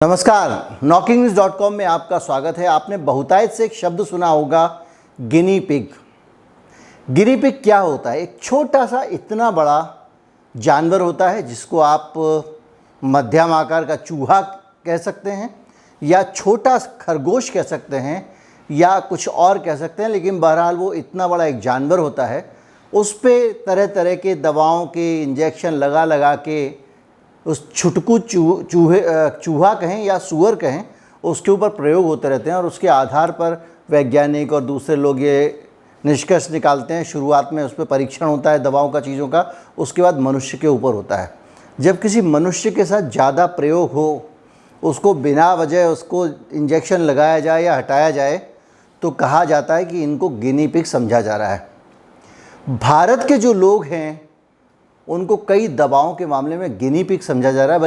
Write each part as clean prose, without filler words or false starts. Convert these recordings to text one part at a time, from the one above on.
नमस्कार, knocking.com में आपका स्वागत है। आपने बहुतायत से एक शब्द सुना होगा, गिनी पिग। गिनी पिग क्या होता है? एक छोटा सा इतना बड़ा जानवर होता है जिसको आप मध्यम आकार का चूहा कह सकते हैं या छोटा खरगोश कह सकते हैं या कुछ और कह सकते हैं, लेकिन बहरहाल वो इतना बड़ा एक जानवर होता है। उस पे तरह तरह के दवाओं के इंजेक्शन लगा लगा के उस छुटकू चूहा कहें या सूअर कहें, उसके ऊपर प्रयोग होते रहते हैं और उसके आधार पर वैज्ञानिक और दूसरे लोग ये निष्कर्ष निकालते हैं। शुरुआत में उस पर परीक्षण होता है दवाओं का, चीज़ों का, उसके बाद मनुष्य के ऊपर होता है। जब किसी मनुष्य के साथ ज़्यादा प्रयोग हो, उसको बिना वजह उसको इंजेक्शन लगाया जाए या हटाया जाए, तो कहा जाता है कि इनको गिनी पिग समझा जा रहा है। भारत के जो लोग हैं उनको कई दवाओं के मामले में गिनी पिग समझा जा रहा है,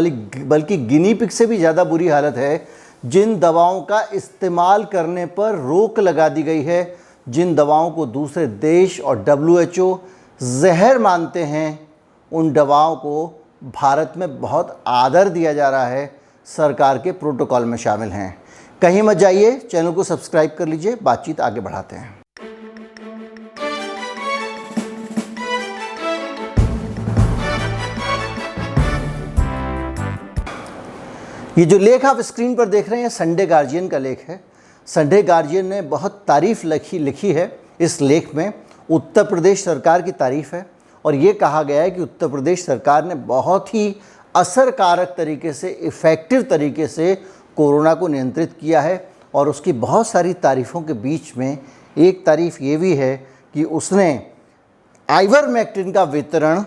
बल्कि गिनी पिग से भी ज़्यादा बुरी हालत है जिन दवाओं का इस्तेमाल करने पर रोक लगा दी गई है, जिन दवाओं को दूसरे देश और WHO जहर मानते हैं। उन दवाओं को भारत में बहुत आदर दिया जा रहा है, सरकार के प्रोटोकॉल में शामिल हैं। कहीं मत जाइए, चैनल को सब्सक्राइब कर लीजिए, बातचीत आगे बढ़ाते हैं। ये जो लेख आप स्क्रीन पर देख रहे हैं, संडे गार्जियन का लेख है। संडे गार्जियन ने बहुत तारीफ लिखी है। इस लेख में उत्तर प्रदेश सरकार की तारीफ है और ये कहा गया है कि उत्तर प्रदेश सरकार ने बहुत ही असरकारक तरीके से, इफ़ेक्टिव तरीके से कोरोना को नियंत्रित किया है। और उसकी बहुत सारी तारीफ़ों के बीच में एक तारीफ़ ये भी है कि उसने आइवरमेक्टिन का वितरण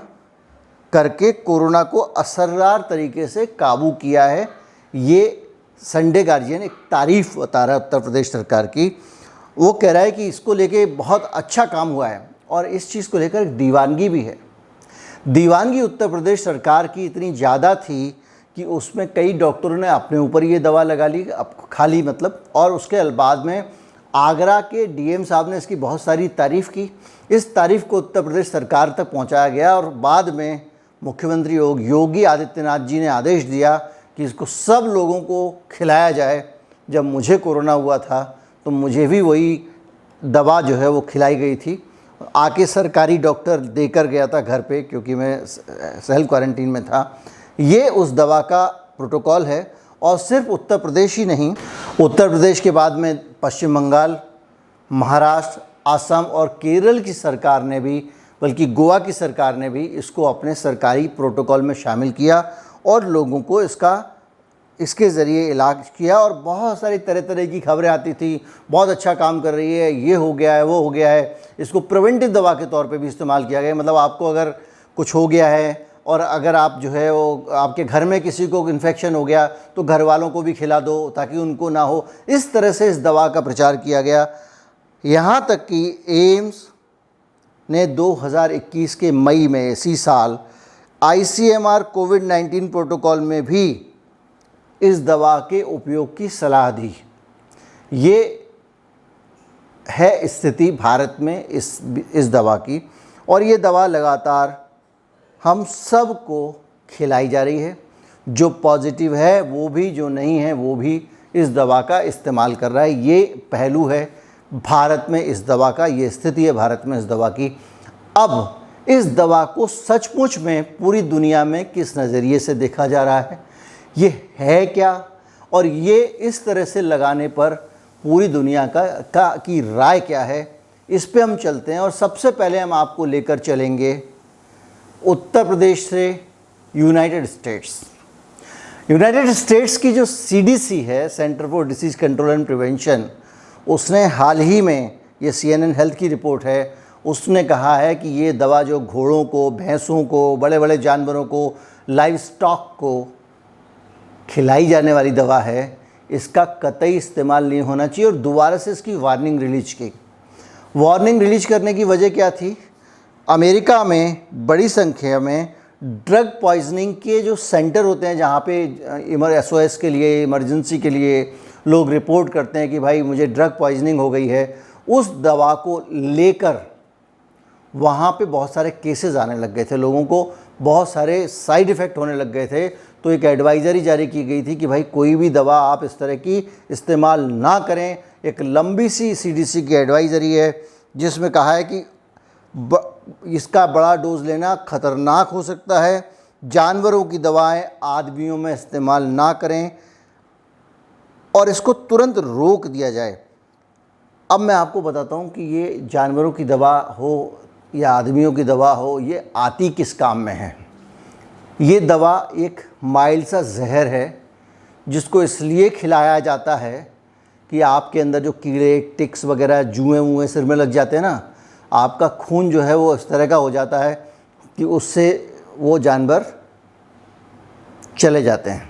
करके कोरोना को असरदार तरीके से काबू किया है। ये संडे गार्जियन एक तारीफ़ बता रहा है उत्तर प्रदेश सरकार की। वो कह रहा है कि इसको लेके बहुत अच्छा काम हुआ है और इस चीज़ को लेकर एक दीवानगी भी है। दीवानगी उत्तर प्रदेश सरकार की इतनी ज़्यादा थी कि उसमें कई डॉक्टरों ने अपने ऊपर ये दवा लगा ली, खा ली मतलब, और उसके बाद में आगरा के DM साहब ने इसकी बहुत सारी तारीफ़ की। इस तारीफ़ को उत्तर प्रदेश सरकार तक पहुँचाया गया और बाद में मुख्यमंत्री योगी आदित्यनाथ जी ने आदेश दिया कि इसको सब लोगों को खिलाया जाए। जब मुझे कोरोना हुआ था तो मुझे भी वही दवा जो है वो खिलाई गई थी। आके सरकारी डॉक्टर देकर गया था घर पे, क्योंकि मैं सेल्फ क्वारंटीन में था। ये उस दवा का प्रोटोकॉल है और सिर्फ उत्तर प्रदेश ही नहीं, उत्तर प्रदेश के बाद में पश्चिम बंगाल, महाराष्ट्र, असम और केरल की सरकार ने भी, बल्कि गोवा की सरकार ने भी इसको अपने सरकारी प्रोटोकॉल में शामिल किया और लोगों को इसके ज़रिए इलाज किया। और बहुत सारी तरह तरह की खबरें आती थी, बहुत अच्छा काम कर रही है, ये हो गया है, वो हो गया है। इसको प्रिवेंटिव दवा के तौर पे भी इस्तेमाल किया गया। मतलब आपको अगर कुछ हो गया है और अगर आप जो है वो आपके घर में किसी को इन्फेक्शन हो गया तो घर वालों को भी खिला दो ताकि उनको ना हो। इस तरह से इस दवा का प्रचार किया गया। यहाँ तक कि एम्स ने 2021 के मई में इसी साल ICMR कोविड-19 प्रोटोकॉल में भी इस दवा के उपयोग की सलाह दी। ये है स्थिति भारत में इस दवा की, और ये दवा लगातार हम सब को खिलाई जा रही है। जो पॉजिटिव है वो भी, जो नहीं है वो भी इस दवा का इस्तेमाल कर रहा है। ये पहलू है भारत में इस दवा का, ये स्थिति है भारत में इस दवा की। अब इस दवा को सचमुच में पूरी दुनिया में किस नज़रिए से देखा जा रहा है, ये है क्या, और ये इस तरह से लगाने पर पूरी दुनिया की राय क्या है, इस पे हम चलते हैं। और सबसे पहले हम आपको लेकर चलेंगे उत्तर प्रदेश से यूनाइटेड स्टेट्स की जो CDC है, centre for disease control and prevention, उसने हाल ही में, ये CNN हेल्थ की रिपोर्ट है, उसने कहा है कि ये दवा जो घोड़ों को, भैंसों को, बड़े बड़े जानवरों को, लाइव स्टॉक को खिलाई जाने वाली दवा है, इसका कतई इस्तेमाल नहीं होना चाहिए। और दोबारा से इसकी वार्निंग रिलीज की। वार्निंग रिलीज करने की वजह क्या थी? अमेरिका में बड़ी संख्या में ड्रग पॉइजनिंग के जो सेंटर होते हैं, जहाँ पे SOS के लिए, इमरजेंसी के लिए लोग रिपोर्ट करते हैं कि भाई मुझे ड्रग पॉइजनिंग हो गई है, उस दवा को लेकर वहाँ पे बहुत सारे केसेस आने लग गए थे। लोगों को बहुत सारे साइड इफ़ेक्ट होने लग गए थे। तो एक एडवाइज़री जारी की गई थी कि भाई कोई भी दवा आप इस तरह की इस्तेमाल ना करें। एक लंबी सी CDC की एडवाइज़री है जिसमें कहा है कि इसका बड़ा डोज लेना ख़तरनाक हो सकता है, जानवरों की दवाएं आदमियों में इस्तेमाल ना करें और इसको तुरंत रोक दिया जाए। अब मैं आपको बताता हूं कि ये जानवरों की दवा हो या आदमियों की दवा हो, ये आती किस काम में है। ये दवा एक माइल्ड सा जहर है जिसको इसलिए खिलाया जाता है कि आपके अंदर जो कीड़े टिक्स वगैरह जुएँ वुएँ सिर में लग जाते हैं ना, आपका खून जो है वो इस तरह का हो जाता है कि उससे वो जानवर चले जाते हैं,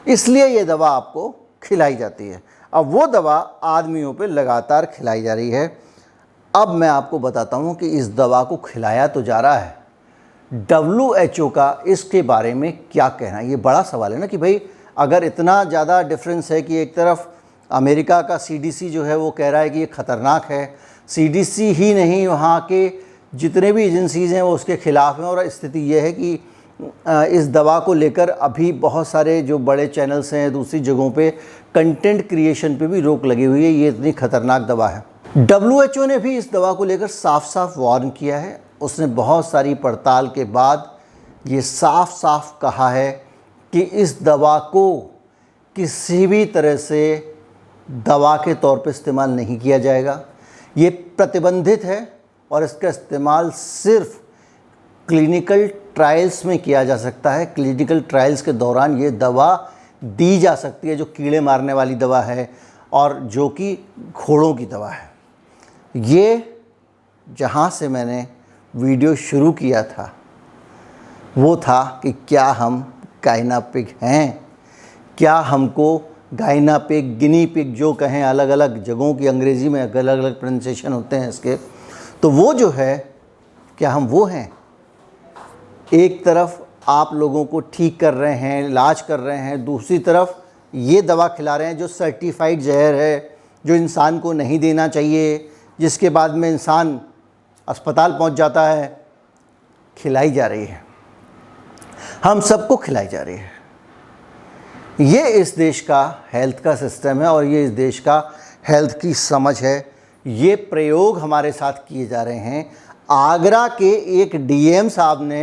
इसलिए ये दवा आपको खिलाई जाती है। अब वो दवा आदमियों पे लगातार खिलाई जा रही है। अब मैं आपको बताता हूँ कि इस दवा को खिलाया तो जा रहा है, WHO का इसके बारे में क्या कहना है। ये बड़ा सवाल है ना कि भाई अगर इतना ज़्यादा डिफरेंस है कि एक तरफ अमेरिका का CDC जो है वो कह रहा है कि ये ख़तरनाक है, CDC ही नहीं वहाँ के जितने भी एजेंसीज़ हैं वो उसके ख़िलाफ़ हैं। और स्थिति ये है कि इस दवा को लेकर अभी बहुत सारे जो बड़े चैनल्स हैं दूसरी जगहों पे कंटेंट क्रिएशन पे भी रोक लगी हुई है, ये इतनी ख़तरनाक दवा है। WHO ने भी इस दवा को लेकर साफ साफ वार्न किया है। उसने बहुत सारी पड़ताल के बाद ये साफ साफ कहा है कि इस दवा को किसी भी तरह से दवा के तौर पे इस्तेमाल नहीं किया जाएगा। ये प्रतिबंधित है और इसका इस्तेमाल सिर्फ क्लिनिकल ट्रायल्स में किया जा सकता है। क्लिनिकल ट्रायल्स के दौरान ये दवा दी जा सकती है, जो कीड़े मारने वाली दवा है और जो कि घोड़ों की दवा है। ये जहाँ से मैंने वीडियो शुरू किया था वो था कि क्या हम गाइना पिग हैं, क्या हमको गाइना पिग, गिनी पिग जो कहें, अलग अलग जगहों की अंग्रेज़ी में अलग अलग प्रोनाउंसिएशन होते हैं इसके, तो वो जो है क्या हम वो हैं। एक तरफ आप लोगों को ठीक कर रहे हैं, इलाज कर रहे हैं, दूसरी तरफ ये दवा खिला रहे हैं जो सर्टिफाइड जहर है, जो इंसान को नहीं देना चाहिए, जिसके बाद में इंसान अस्पताल पहुंच जाता है। खिलाई जा रही है, हम सबको खिलाई जा रही है। ये इस देश का हेल्थ का सिस्टम है और ये इस देश का हेल्थ की समझ है। ये प्रयोग हमारे साथ किए जा रहे हैं। आगरा के एक DM साहब ने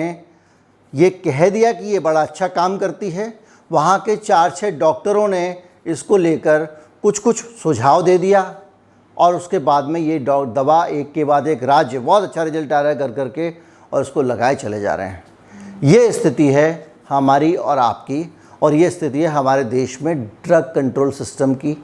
ये कह दिया कि ये बड़ा अच्छा काम करती है। वहाँ के 4-6 डॉक्टरों ने इसको लेकर कुछ सुझाव दे दिया और उसके बाद में ये दवा एक के बाद एक राज्य बहुत अच्छा रिजल्ट आ रहा है कर करके और इसको लगाए चले जा रहे हैं। ये स्थिति है हमारी और आपकी, और ये स्थिति है हमारे देश में ड्रग कंट्रोल सिस्टम की।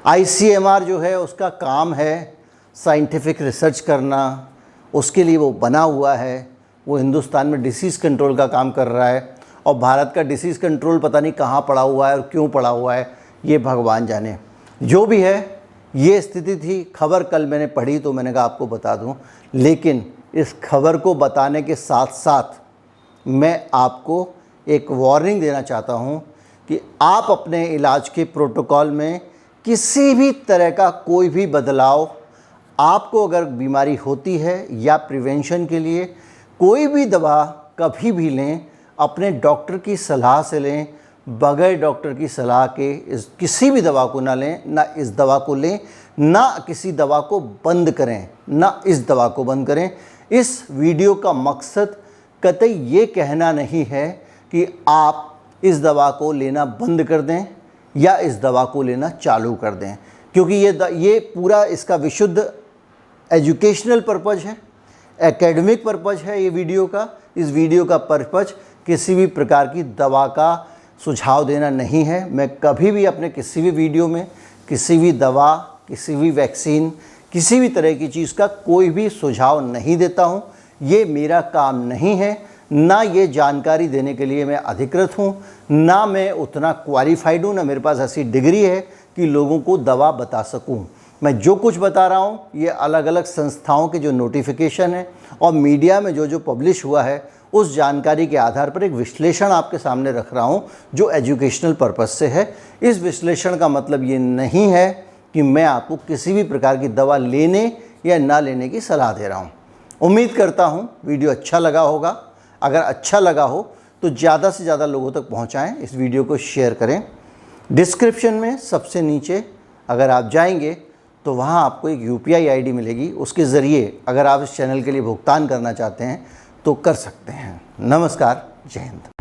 ICMR जो है उसका काम है साइंटिफिक रिसर्च करना, उसके लिए वो बना हुआ है। वो हिंदुस्तान में डिसीज़ कंट्रोल का काम कर रहा है और भारत का डिसीज़ कंट्रोल पता नहीं कहाँ पड़ा हुआ है और क्यों पड़ा हुआ है, ये भगवान जाने। जो भी है, ये स्थिति थी। खबर कल मैंने पढ़ी तो मैंने कहा आपको बता दूं, लेकिन इस खबर को बताने के साथ साथ मैं आपको एक वार्निंग देना चाहता हूं कि आप अपने इलाज के प्रोटोकॉल में किसी भी तरह का कोई भी बदलाव, आपको अगर बीमारी होती है या प्रिवेंशन के लिए कोई भी दवा कभी भी लें, अपने डॉक्टर की सलाह से लें। बगैर डॉक्टर की सलाह के किसी भी दवा को ना लें, ना इस दवा को लें, ना किसी दवा को बंद करें, ना इस दवा को बंद करें। इस वीडियो का मकसद कतई ये कहना नहीं है कि आप इस दवा को लेना बंद कर दें या इस दवा को लेना चालू कर दें, क्योंकि ये पूरा इसका विशुद्ध एजुकेशनल पर्पज़ है, एकेडमिक पर्पज़ है। ये वीडियो का, इस वीडियो का पर्पज़ किसी भी प्रकार की दवा का सुझाव देना नहीं है। मैं कभी भी अपने किसी भी वीडियो में किसी भी दवा, किसी भी वैक्सीन, किसी भी तरह की चीज़ का कोई भी सुझाव नहीं देता हूँ। ये मेरा काम नहीं है, ना ये जानकारी देने के लिए मैं अधिकृत हूँ, ना मैं उतना क्वालिफाइड हूँ, ना मेरे पास ऐसी डिग्री है कि लोगों को दवा बता सकूँ। मैं जो कुछ बता रहा हूँ ये अलग अलग संस्थाओं के जो नोटिफिकेशन है और मीडिया में जो पब्लिश हुआ है उस जानकारी के आधार पर एक विश्लेषण आपके सामने रख रहा हूँ जो एजुकेशनल पर्पस से है। इस विश्लेषण का मतलब ये नहीं है कि मैं आपको किसी भी प्रकार की दवा लेने या ना लेने की सलाह दे रहा हूँ। उम्मीद करता हूँ वीडियो अच्छा लगा होगा। अगर अच्छा लगा हो तो ज़्यादा से ज़्यादा लोगों तक पहुंचाएं, इस वीडियो को शेयर करें। डिस्क्रिप्शन में सबसे नीचे अगर आप जाएंगे तो वहाँ आपको एक UPI ID मिलेगी, उसके ज़रिए अगर आप इस चैनल के लिए भुगतान करना चाहते हैं तो कर सकते हैं। नमस्कार, जय हिंद।